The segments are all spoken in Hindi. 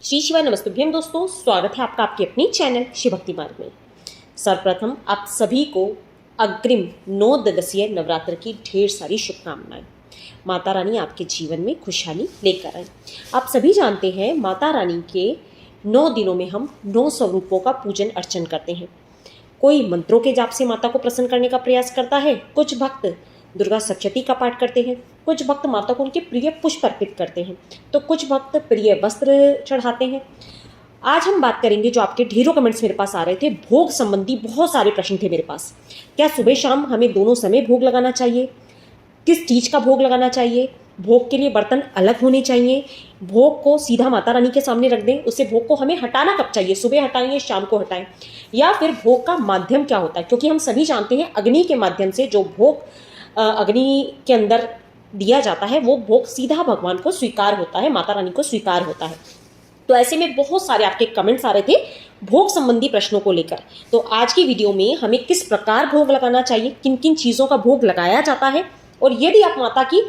श्री शिवाय नमस्तुभ्यम दोस्तों, स्वागत है आपका आपके अपनी चैनल शिव भक्ति मार्ग में। सर्वप्रथम आप सभी को अग्रिम 9 दिवसीय नवरात्र की ढेर सारी शुभकामनाएं। माता रानी आपके जीवन में खुशहाली लेकर आए। आप सभी जानते हैं माता रानी के 9 दिनों में हम 9 स्वरूपों का पूजन अर्चन करते हैं। कोई मंत्रों के जाप से माता को प्रसन्न करने का प्रयास करता है, कुछ भक्त दुर्गा सप्तशती का पाठ करते हैं, कुछ भक्त माता को उनके प्रिय पुष्प अर्पित करते हैं, तो कुछ भक्त प्रिय वस्त्र चढ़ाते हैं। आज हम बात करेंगे, जो आपके ढेरों कमेंट्स मेरे पास आ रहे थे, भोग संबंधी बहुत सारे प्रश्न थे मेरे पास। क्या सुबह शाम हमें दोनों समय भोग लगाना चाहिए? किस चीज़ का भोग लगाना चाहिए? भोग के लिए बर्तन अलग होने चाहिए? भोग को सीधा माता रानी के सामने रख दें? उससे भोग को हमें हटाना कब चाहिए? सुबह हटाएं, शाम को हटाएं? या फिर भोग का माध्यम क्या होता है? क्योंकि हम सभी जानते हैं अग्नि के माध्यम से जो भोग अग्नि के अंदर दिया जाता है वो भोग सीधा भगवान को स्वीकार होता है, माता रानी को स्वीकार होता है। तो ऐसे में बहुत सारे आपके कमेंट्स आ रहे थे भोग संबंधी प्रश्नों को लेकर। तो आज की वीडियो में हमें किस प्रकार भोग लगाना चाहिए, किन किन चीज़ों का भोग लगाया जाता है, और यदि आप माता की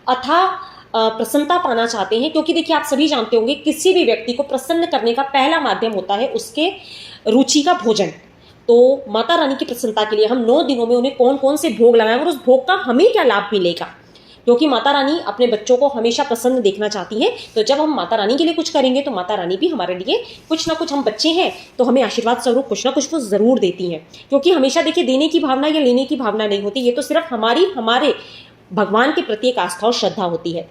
अथाह प्रसन्नता पाना चाहते हैं, क्योंकि देखिए आप सभी जानते होंगे किसी भी व्यक्ति को प्रसन्न करने का पहला माध्यम होता है उसके रुचि का भोजन। तो माता रानी की प्रसन्नता के लिए हम 9 दिनों में उन्हें कौन कौन से भोग लगाएं और उस भोग का हमें क्या लाभ मिलेगा, क्योंकि माता रानी अपने बच्चों को हमेशा प्रसन्न देखना चाहती हैं। तो जब हम माता रानी के लिए कुछ करेंगे तो माता रानी भी हमारे लिए कुछ ना कुछ, हम बच्चे हैं तो हमें आशीर्वाद स्वरूप कुछ ना कुछ वो जरूर देती हैं। क्योंकि हमेशा देखिए देने की भावना या लेने की भावना नहीं होती, ये तो सिर्फ हमारे भगवान के प्रति एक आस्था और श्रद्धा होती है।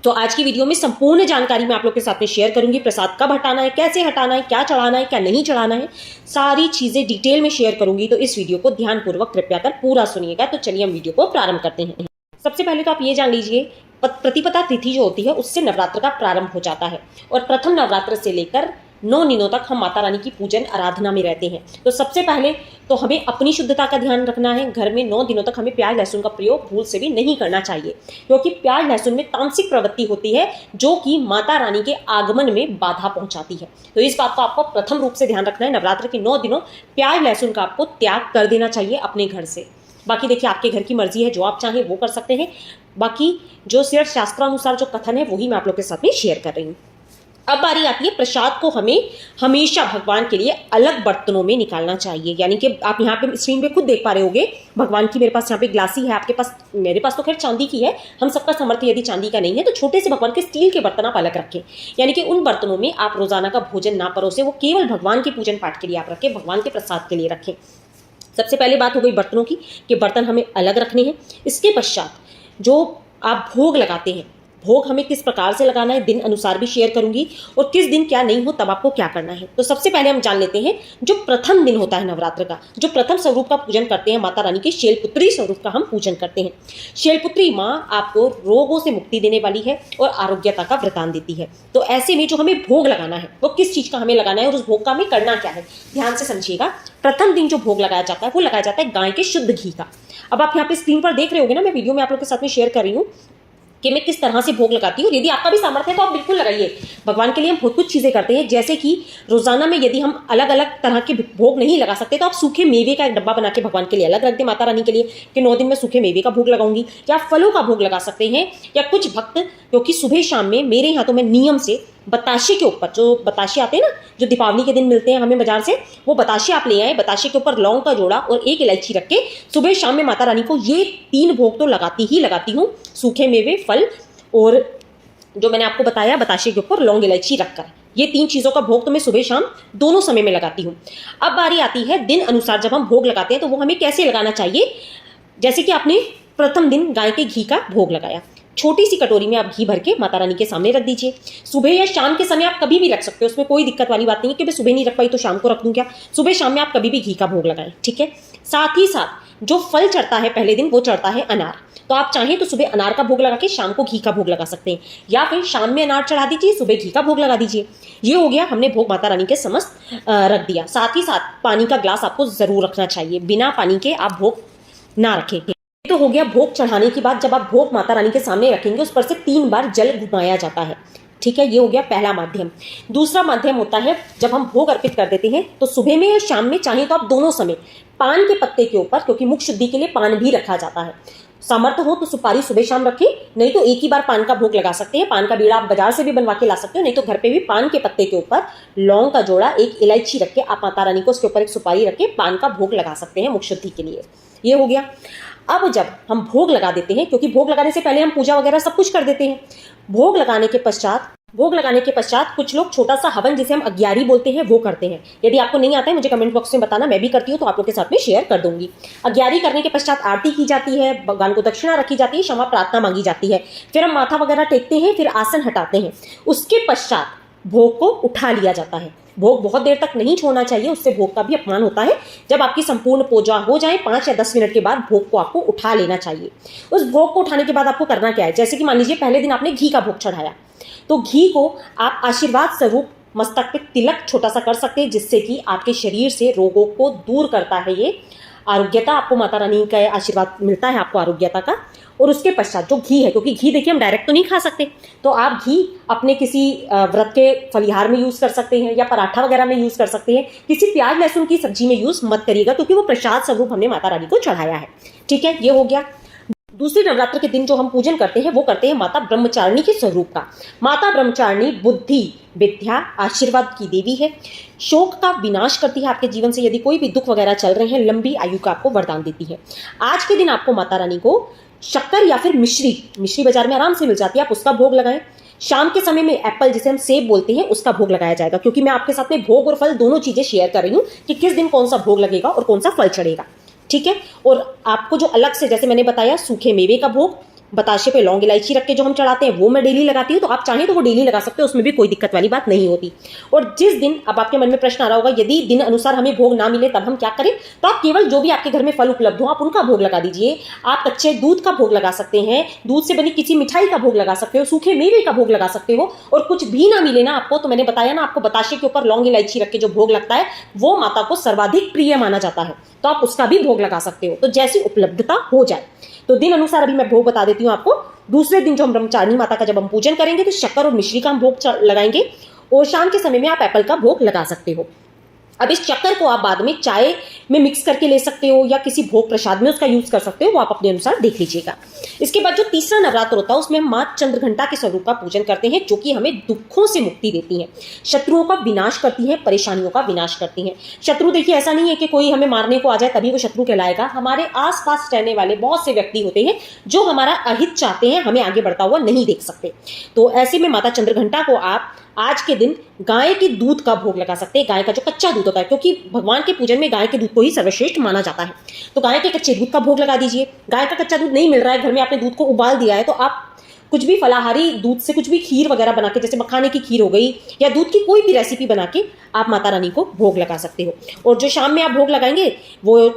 तो आज की वीडियो में संपूर्ण जानकारी मैं आप लोग के साथ में शेयर करूंगी। प्रसाद कब हटाना है, कैसे हटाना है, क्या चढ़ाना है, क्या नहीं चढ़ाना है, सारी चीजें डिटेल में शेयर करूंगी। तो इस वीडियो को ध्यानपूर्वक कृपया कर पूरा सुनिएगा। तो चलिए हम वीडियो को प्रारंभ करते हैं। सबसे पहले तो आप ये जान लीजिए, प्रतिपदा तिथि जो होती है उससे नवरात्र का प्रारंभ हो जाता है, और प्रथम नवरात्र से लेकर 9 दिनों तक हम माता रानी की पूजन आराधना में रहते हैं। तो सबसे पहले तो हमें अपनी शुद्धता का ध्यान रखना है। घर में 9 दिनों तक हमें प्याज लहसुन का प्रयोग भूल से भी नहीं करना चाहिए, क्योंकि प्याज लहसुन में तामसिक प्रवृत्ति होती है जो कि माता रानी के आगमन में बाधा पहुंचाती है। तो इस बात को आपको प्रथम रूप से ध्यान रखना है। नवरात्र के 9 दिनों प्याज लहसुन का आपको त्याग कर देना चाहिए अपने घर से। बाकी देखिए आपके घर की मर्जी है, जो आप चाहें वो कर सकते हैं। बाकी जो सिर्फ शास्त्रानुसार जो कथन है वही मैं आप लोग के साथ में शेयर कर रही हूँ। अब बारी आती है, प्रसाद को हमें हमेशा भगवान के लिए अलग बर्तनों में निकालना चाहिए। यानी कि आप यहाँ पे स्क्रीन पे खुद देख पा रहे होंगे, भगवान की मेरे पास यहाँ पे ग्लासी है, आपके पास, मेरे पास तो खैर चांदी की है। हम सबका सामर्थ्य यदि चांदी का नहीं है तो छोटे से भगवान के स्टील के बर्तन आप अलग रखें। यानी कि उन बर्तनों में आप रोजाना का भोजन ना परोसे, वो केवल भगवान के पूजन पाठ के लिए आप रखें, भगवान के प्रसाद के लिए रखें। सबसे पहले बात हो गई बर्तनों की, कि बर्तन हमें अलग रखने हैं। इसके पश्चात जो आप भोग लगाते हैं, भोग हमें किस प्रकार से लगाना है दिन अनुसार भी शेयर करूंगी, और किस दिन क्या नहीं हो तब आपको क्या करना है। तो सबसे पहले हम जान लेते हैं जो प्रथम दिन होता है नवरात्र का, जो प्रथम स्वरूप का पूजन करते हैं माता रानी के, शैलपुत्री स्वरूप का हम पूजन करते हैं। शैलपुत्री माँ आपको रोगों से मुक्ति देने वाली है और आरोग्यता का वरदान देती है। तो ऐसे में जो हमें भोग लगाना है वो किस चीज का हमें लगाना है और उस भोग का हमें करना क्या है, ध्यान से समझिएगा। प्रथम दिन जो भोग लगाया जाता है वो लगाया जाता है गाय के शुद्ध घी का। अब आप यहाँ पे स्क्रीन पर देख रहे होगे ना, मैं वीडियो में आप लोग के साथ में शेयर कर रही हूँ कि मैं किस तरह से भोग लगाती हूँ। यदि आपका भी सामर्थ्य है तो आप बिल्कुल लगाइए। भगवान के लिए हम बहुत कुछ चीजें करते हैं, जैसे कि रोजाना में यदि हम अलग अलग तरह के भोग नहीं लगा सकते तो आप सूखे मेवे का एक डब्बा बना के भगवान के लिए अलग रख दें, माता रानी के लिए कि 9 दिन में सूखे मेवे का भोग लगाऊंगी, या फलों का भोग लगा सकते हैं। या कुछ भक्त, क्योंकि सुबह शाम में मेरे यहाँ तो मैं नियम से बताशे के ऊपर, जो बताशे आते हैं ना जो दीपावली के दिन मिलते हैं हमें बाजार से, वो बताशे आप ले आए, बताशे के ऊपर लौंग का जोड़ा और 1 इलायची रख के सुबह शाम में माता रानी को ये 3 भोग तो लगाती हूँ, सूखे मेवे, फल, और जो मैंने आपको बताया बताशे के ऊपर लौंग इलायची रखकर, ये 3 चीज़ों का भोग तो मैं सुबह शाम दोनों समय में लगाती हूँ। अब बारी आती है दिन अनुसार जब हम भोग लगाते हैं तो वो हमें कैसे लगाना चाहिए। जैसे कि आपने प्रथम दिन गाय के घी का भोग लगाया, छोटी सी कटोरी में आप घी भर के माता रानी के सामने रख दीजिए। सुबह या शाम के समय आप कभी भी रख सकते हो, उसमें कोई दिक्कत वाली बात नहीं है कि मैं सुबह नहीं रख पाई तो शाम को रख दूं क्या। सुबह शाम में आप कभी भी घी का भोग लगाएं, ठीक है। साथ ही साथ जो फल चढ़ता है पहले दिन वो चढ़ता है अनार। तो आप चाहें तो सुबह अनार का भोग लगा के शाम को घी का भोग लगा सकते हैं, या फिर शाम में अनार चढ़ा दीजिए, सुबह घी का भोग लगा दीजिए। ये हो गया, हमने भोग माता रानी के समस्त रख दिया। साथ ही साथ पानी का ग्लास आपको जरूर रखना चाहिए, बिना पानी के आप भोग ना रखें। तो हो गया भोग चढ़ाने की बात। जब आप भोग माता रानी के सामने रखेंगे उस पर से 3 बार जल घुमाया जाता है, ठीक है। ये हो गया पहला माध्यम। दूसरा माध्यम होता है जब हम भोग अर्पित कर देते हैं तो सुबह में या शाम में, चाहे तो आप दोनों समय पान के पत्ते के ऊपर, क्योंकि मुख शुद्धि के लिए पान भी रखा जाता है, सामर्थ्य हो तो सुपारी सुबह शाम रखें, नहीं तो एक ही बार पान का भोग लगा सकते हैं। पान का बीड़ा आप बाजार से भी बनवा के ला सकते हो, नहीं तो घर पे भी पान के पत्ते के ऊपर लौंग का जोड़ा, एक इलायची रख के आप माता रानी को उसके ऊपर एक सुपारी रख के पान का भोग लगा सकते हैं मुख शुद्धि के लिए। ये हो गया। अब जब हम भोग लगा देते हैं, क्योंकि भोग लगाने से पहले हम पूजा वगैरह सब कुछ कर देते हैं, भोग लगाने के पश्चात कुछ लोग छोटा सा हवन, जिसे हम अग्यारी बोलते हैं, वो करते हैं। यदि आपको नहीं आता है मुझे कमेंट बॉक्स में बताना, मैं भी करती हूँ तो आप लोग के साथ में शेयर कर दूंगी। अग्यारी करने के पश्चात आरती की जाती है, भगवान को दक्षिणा रखी जाती है, क्षमा प्रार्थना मांगी जाती है, फिर हम माथा वगैरह टेकते हैं, फिर आसन हटाते हैं। उसके पश्चात भोग को उठा लिया जाता है। भोग बहुत देर तक नहीं छोड़ना चाहिए, उससे भोग का भी अपमान होता है। जब आपकी संपूर्ण पूजा हो जाए 5 या 10 मिनट के बाद भोग को आपको उठा लेना चाहिए। उस भोग को उठाने के बाद आपको करना क्या है, जैसे कि मान लीजिए पहले दिन आपने घी का भोग चढ़ाया, तो घी को आप आशीर्वाद स्वरूप मस्तक पे तिलक छोटा सा कर सकते हैं, जिससे कि आपके शरीर से रोगों को दूर करता है। ये आरोग्यता आपको माता रानी का आशीर्वाद मिलता है, आपको आरोग्यता का। और उसके पश्चात जो घी है, क्योंकि घी देखिए हम डायरेक्ट तो नहीं खा सकते, तो आप घी अपने किसी व्रत के फलिहार में यूज कर सकते हैं या पराठा वगैरह में यूज कर सकते हैं। किसी प्याज लहसुन की सब्जी में यूज मत करिएगा, क्योंकि वो प्रसाद स्वरूप हमने माता रानी को चढ़ाया है। ठीक है, ये हो गया। दूसरे नवरात्र के दिन जो हम पूजन करते हैं वो करते हैं माता ब्रह्मचारिणी के स्वरूप का। माता ब्रह्मचारिणी बुद्धि, विद्या, आशीर्वाद की देवी है। शोक का विनाश करती है आपके जीवन से। यदि कोई भी दुख वगैरह चल रहे हैं, लंबी आयु का आपको वरदान देती है। आज के दिन आपको माता रानी को शक्कर या फिर मिश्री बाजार में आराम से मिल जाती है, आप उसका भोग लगाएं। शाम के समय में एप्पल, जिसे हम सेब बोलते हैं, उसका भोग लगाया जाएगा, क्योंकि मैं आपके साथ में भोग और फल दोनों चीजें शेयर कर रही हूं कि किस दिन कौन सा भोग लगेगा और कौन सा फल चढ़ेगा। ठीक है। और आपको जो अलग से, जैसे मैंने बताया, सूखे मेवे का भोग, बताशे पे लौंग इलायची रख के जो हम चढ़ाते हैं, वो मैं डेली लगाती हूँ, तो आप चाहें तो वो डेली लगा सकते हो, उसमें भी कोई दिक्कत वाली बात नहीं होती। और जिस दिन, अब आपके मन में प्रश्न आ रहा होगा, यदि दिन अनुसार हमें भोग ना मिले तब हम क्या करें, तो आप केवल जो भी आपके घर में फल उपलब्ध हो आप उनका भोग लगा दीजिए। आप कच्चे दूध का भोग लगा सकते हैं, दूध से बनी किसी मिठाई का भोग लगा सकते हो, सूखे मेवे का भोग लगा सकते हो। और कुछ भी ना मिले ना आपको, तो मैंने बताया ना आपको, बताशे के ऊपर लौंग इलायची रख के जो भोग लगता है वो माता को सर्वाधिक प्रिय माना जाता है, तो आप उसका भी भोग लगा सकते हो, तो जैसी उपलब्धता हो जाए। तो दिन अनुसार अभी मैं भोग बता देती हूँ आपको। दूसरे दिन जो हम ब्रह्मचारिणी माता का जब हम पूजन करेंगे, तो शक्कर और मिश्री का हम भोग लगाएंगे, और शाम के समय में आप एप्पल का भोग लगा सकते हो। अब इस शक्कर को आप बाद में चाय में मिक्स करके ले सकते हो या किसी भोग प्रसाद में उसका यूज कर सकते हो, वो आप अपने अनुसार देख लीजिएगा। इसके बाद जो तीसरा नवरात्र होता है उसमें हम मां चंद्रघंटा के स्वरूप का पूजन करते हैं, जो कि हमें दुखों से मुक्ति देती हैं, शत्रुओं का विनाश करती हैं, परेशानियों का विनाश करती हैं। शत्रु देखिए ऐसा नहीं है कि कोई हमें मारने को आ जाए तभी वो शत्रु कहलाएगा। हमारे आसपास रहने वाले बहुत से व्यक्ति होते हैं जो हमारा अहित चाहते हैं, हमें आगे बढ़ता हुआ नहीं देख सकते। तो ऐसे में माता चंद्रघंटा को आप आज के दिन गाय के दूध का भोग लगा सकते हैं, गाय का जो कच्चा दूध होता है, क्योंकि भगवान के पूजन में गाय के दूध को ही सर्वश्रेष्ठ माना जाता है। तो गाय के कच्चे दूध का भोग लगा दीजिए। गाय का कच्चा दूध नहीं मिल रहा है, घर में आपने दूध को उबाल दिया है, तो आप कुछ भी फलाहारी दूध से कुछ भी खीर वगैरह बना के, जैसे मखाने की खीर हो गई या दूध की कोई भी रेसिपी बना के आप माता रानी को भोग लगा सकते हो। और जो शाम में आप भोग लगाएंगे वो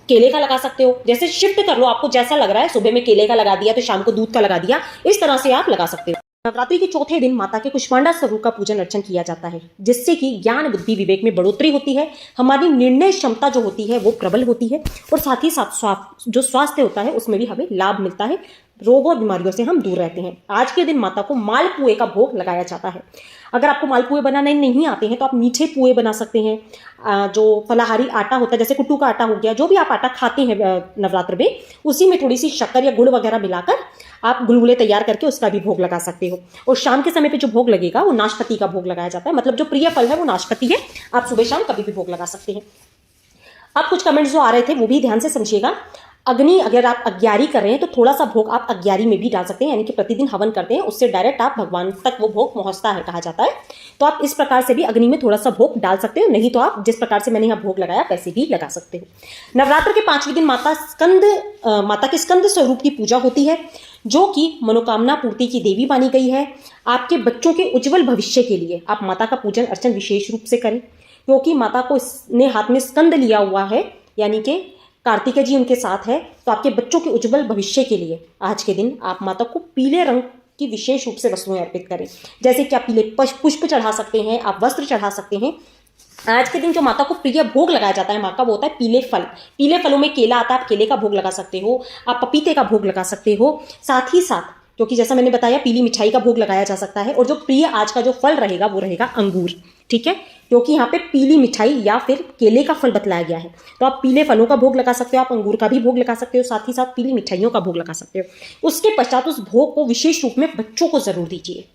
केले का लगा सकते हो, जैसे शिफ्ट कर लो, आपको जैसा लग रहा है, सुबह में केले का लगा दिया तो शाम को दूध का लगा दिया, इस तरह से आप लगा सकते हो। नवरात्रि के चौथे दिन माता के कुष्मांडा स्वरूप का पूजन अर्चन किया जाता है, जिससे कि ज्ञान बुद्धि विवेक में बढ़ोतरी होती है, हमारी निर्णय क्षमता जो होती है वो प्रबल होती है, और साथ ही साथ जो स्वास्थ्य होता है उसमें भी हमें लाभ मिलता है, रोगों और बीमारियों से हम दूर रहते हैं। आज के दिन माता को मालपुए का भोग लगाया जाता है। अगर आपको मालपुए बनाने नहीं आते हैं तो आप मीठे पुए बना सकते हैं। जो फलाहारी आटा होता है, जैसे कुट्टू का आटा हो गया, जो भी आप आटा खाते हैं नवरात्र में, उसी में थोड़ी सी शक्कर या गुड़ वगैरह मिलाकर आप गुलगुले तैयार करके उसका भी भोग लगा सकते हो। और शाम के समय पे जो भोग लगेगा वो नाशपति का भोग लगाया जाता है, मतलब जो प्रिय फल है वो नाशपति है, आप सुबह शाम कभी भी भोग लगा सकते हैं। अब कुछ कमेंट्स जो आ रहे थे वो भी ध्यान से समझिएगा। अग्नि, अगर आप अग्यारी कर रहे हैं तो थोड़ा सा भोग आप अग्यारी में भी डाल सकते हैं, यानी कि प्रतिदिन हवन करते हैं उससे डायरेक्ट आप भगवान तक वो भोग पहुंचता है कहा जाता है, तो आप इस प्रकार से भी अग्नि में थोड़ा सा भोग डाल सकते हो, नहीं तो आप जिस प्रकार से मैंने यहाँ भोग लगाया वैसे भी लगा सकते हो। नवरात्र के 5वें दिन माता के स्कंद स्वरूप की पूजा होती है, जो कि मनोकामना पूर्ति की देवी मानी गई है। आपके बच्चों के उज्जवल भविष्य के लिए आप माता का पूजन अर्चन विशेष रूप से करें, क्योंकि माता को ने हाथ में स्कंद लिया हुआ है, यानी कि कार्तिकेय जी उनके साथ है, तो आपके बच्चों के उज्जवल भविष्य के लिए आज के दिन आप माता को पीले रंग की विशेष रूप से वस्तुएं अर्पित करें, जैसे कि आप पीले पुष्प चढ़ा सकते हैं, आप वस्त्र चढ़ा सकते हैं। आज के दिन जो माता को प्रिय भोग लगाया जाता है माँ का, वो होता है पीले फल। पीले फलों में केला आता है, आप केले का भोग लगा सकते हो, आप पपीते का भोग लगा सकते हो, साथ ही साथ क्योंकि जैसा मैंने बताया पीली मिठाई का भोग लगाया जा सकता है। और जो प्रिय आज का जो फल रहेगा वो रहेगा अंगूर। ठीक है, क्योंकि यहाँ पे पीली मिठाई या फिर केले का फल बतलाया गया है। तो आप पीले फलों का भोग लगा सकते हो, आप अंगूर का भी भोग लगा सकते हो, साथ ही साथ पीली मिठाइयों का भोग लगा सकते हो। उसके पश्चात उस भोग को विशेष रूप में बच्चों को जरूर दीजिए।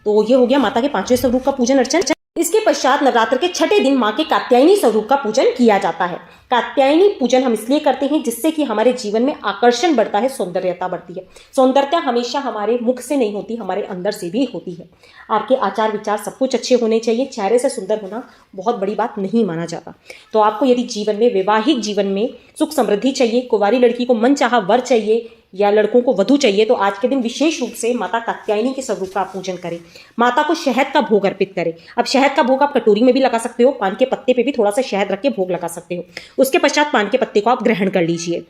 तो ये हो गया माता के 5वें स्वरूप का पूजन अर्चन। इसके पश्चात नवरात्र के 6ठे दिन माँ के कात्यायनी स्वरूप का पूजन किया जाता है। कात्यायनी पूजन हम इसलिए करते हैं जिससे कि हमारे जीवन में आकर्षण बढ़ता है, सौंदर्यता बढ़ती है। सौंदर्यता हमेशा हमारे मुख से नहीं होती, हमारे अंदर से भी होती है। आपके आचार विचार सब कुछ अच्छे होने चाहिए। चेहरे से सुंदर होना बहुत बड़ी बात नहीं माना जाता। तो आपको यदि जीवन में, वैवाहिक जीवन में सुख समृद्धि चाहिए, कुंवारी लड़की को मनचाहा वर चाहिए या लड़कों को वधू चाहिए, तो आज के दिन विशेष रूप से माता कात्यायनी के स्वरूप का पूजन करें। माता को शहद का भोग अर्पित करें। अब शहद का भोग आप कटोरी में भी लगा सकते हो, पान के पत्ते पे भी थोड़ा सा शहद रख के भोग लगा सकते हो। उसके पश्चात पान के पत्ते को आप ग्रहण कर लीजिए।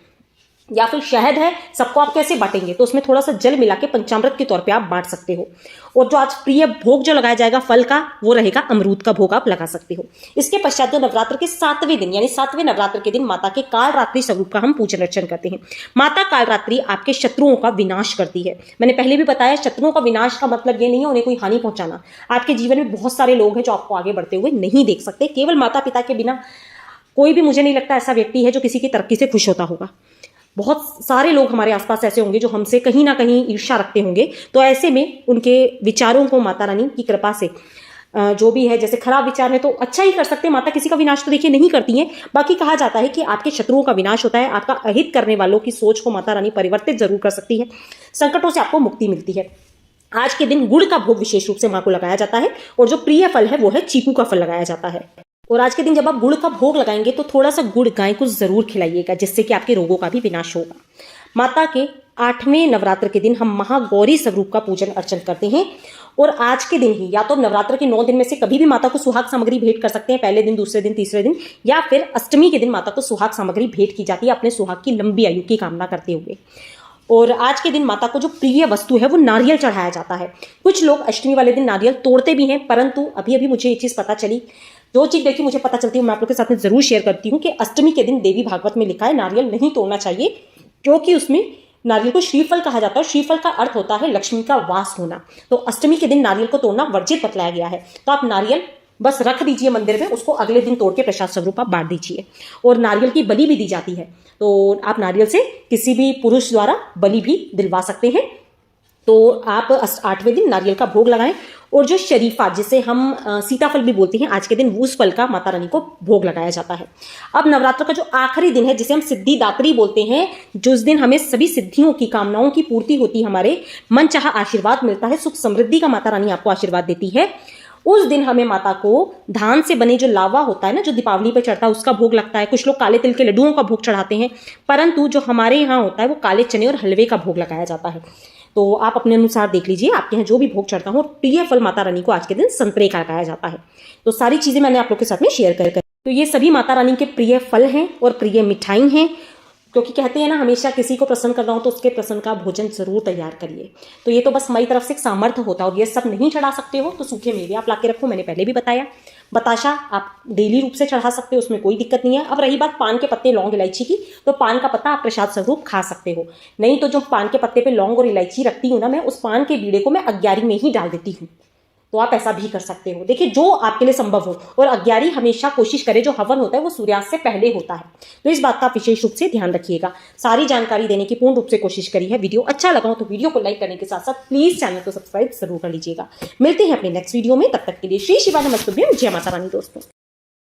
या फिर शहद है, सबको आप कैसे बांटेंगे, तो उसमें थोड़ा सा जल मिला के पंचामृत के तौर पे आप बांट सकते हो। और जो आज प्रिय भोग जो लगाया जाएगा फल का, वो रहेगा अमरूद का भोग आप लगा सकते हो। इसके पश्चात जो नवरात्र के 7वें दिन यानी 7वें नवरात्र के दिन माता के कालरात्रि स्वरूप का हम पूजन अर्चन करते हैं। माता कालरात्रि आपके शत्रुओं का विनाश करती है। मैंने पहले भी बताया, शत्रुओं का विनाश का मतलब ये नहीं है उन्हें कोई हानि पहुंचाना। आपके जीवन में बहुत सारे लोग हैं जो आपको आगे बढ़ते हुए नहीं देख सकते। केवल माता पिता के बिना कोई भी, मुझे नहीं लगता ऐसा व्यक्ति है जो किसी की तरक्की से खुश होता होगा। बहुत सारे लोग हमारे आसपास ऐसे होंगे जो हमसे कहीं ना कहीं ईर्ष्या रखते होंगे। तो ऐसे में उनके विचारों को माता रानी की कृपा से जो भी है, जैसे खराब विचार है तो अच्छा ही कर सकते हैं। माता किसी का विनाश तो देखिए नहीं करती हैं। बाकी कहा जाता है कि आपके शत्रुओं का विनाश होता है। आपका अहित करने वालों की सोच को माता रानी परिवर्तित जरूर कर सकती है। संकटों से आपको मुक्ति मिलती है। आज के दिन गुड़ का भोग विशेष रूप से मां को लगाया जाता है और जो प्रिय फल है वो है चीकू का फल लगाया जाता है। और आज के दिन जब आप गुड़ का भोग लगाएंगे तो थोड़ा सा गुड़ गाय को जरूर खिलाइएगा, जिससे कि आपके रोगों का भी विनाश होगा। माता के 8वें नवरात्र के दिन हम महागौरी स्वरूप का पूजन अर्चन करते हैं। और आज के दिन ही या तो नवरात्र के 9 दिन में से कभी भी माता को सुहाग सामग्री भेंट कर सकते हैं, पहले दिन, दूसरे दिन, तीसरे दिन, या फिर अष्टमी के दिन माता को सुहाग सामग्री भेंट की जाती है अपने सुहाग की लंबी आयु की कामना करते हुए। और आज के दिन माता को जो प्रिय वस्तु है वो नारियल चढ़ाया जाता है। कुछ लोग अष्टमी वाले दिन नारियल तोड़ते भी हैं, परंतु अभी अभी मुझे ये चीज़ पता चली, जो चीज़ देखी मुझे पता चलती है मैं आप लोग के साथ में जरूर शेयर करती हूँ कि अष्टमी के दिन देवी भागवत में लिखा है नारियल नहीं तोड़ना चाहिए, क्योंकि उसमें नारियल को श्रीफल कहा जाता है। श्रीफल का अर्थ होता है लक्ष्मी का वास होना। तो अष्टमी के दिन नारियल को तोड़ना वर्जित बतलाया गया है। तो आप नारियल बस रख दीजिए मंदिर में, उसको अगले दिन तोड़ के प्रसाद स्वरूप आप बांट दीजिए। और नारियल की बलि भी दी जाती है, तो आप नारियल से किसी भी पुरुष द्वारा बलि भी दिलवा सकते हैं। तो आप 8वें दिन नारियल का भोग लगाएं। और जो शरीफा, जिसे हम सीताफल भी बोलते हैं, आज के दिन उस फल का माता रानी को भोग लगाया जाता है। अब नवरात्र का जो आखिरी दिन है, जिसे हम सिद्धिदात्री बोलते हैं, जिस दिन हमें सभी सिद्धियों की, कामनाओं की पूर्ति होती है, हमारे मनचाहा आशीर्वाद मिलता है, सुख समृद्धि का माता रानी आपको आशीर्वाद देती है। उस दिन हमें माता को धान से बने जो लावा होता है ना, जो दीपावली पर चढ़ता है, उसका भोग लगता है। कुछ लोग काले तिल के लड्डुओं का भोग चढ़ाते हैं, परंतु जो हमारे यहाँ होता है वो काले चने और हलवे का भोग लगाया जाता है। तो आप अपने अनुसार देख लीजिए, आपके यहाँ जो भी भोग चढ़ता हो। प्रिय फल माता रानी को आज के दिन संतरे का लगाया जाता है। तो सारी चीजें मैंने आप लोग के साथ में शेयर कर। तो ये सभी माता रानी के प्रिय फल हैं और प्रिय मिठाई हैं, क्योंकि कहते हैं ना, हमेशा किसी को प्रसन्न करना हो तो उसके प्रसन्न का भोजन जरूर तैयार करिए। तो ये तो बस हमारी तरफ से एक सामर्थ्य होता है। और ये सब नहीं चढ़ा सकते हो तो सूखे मेवे आप ला के रखो, मैंने पहले भी बताया। बताशा आप डेली रूप से चढ़ा सकते हो, उसमें कोई दिक्कत नहीं है। अब रही बात पान के पत्ते, लौंग, इलायची की, तो पान का पत्ता आप प्रसाद स्वरूप खा सकते हो। नहीं तो जो पान के पत्ते पे लौंग और इलायची रखती हूँ ना मैं, उस पान के बीड़े को मैं अग्यारी में ही डाल देती हूँ। तो आप ऐसा भी कर सकते हो। देखिए, जो आपके लिए संभव हो। और अग्यारी हमेशा कोशिश करें, जो हवन होता है वो सूर्यास्त से पहले होता है। तो इस बात का विशेष रूप से ध्यान रखिएगा। सारी जानकारी देने की पूर्ण रूप से कोशिश करी है। वीडियो अच्छा लगा हो तो वीडियो को लाइक करने के साथ साथ प्लीज चैनल को सब्सक्राइब जरूर कर लीजिएगा। मिलते हैं अपने नेक्स्ट वीडियो में, तब तक के लिए श्री शिवा नमस्तुभ्यम, जय माता रानी दोस्तों।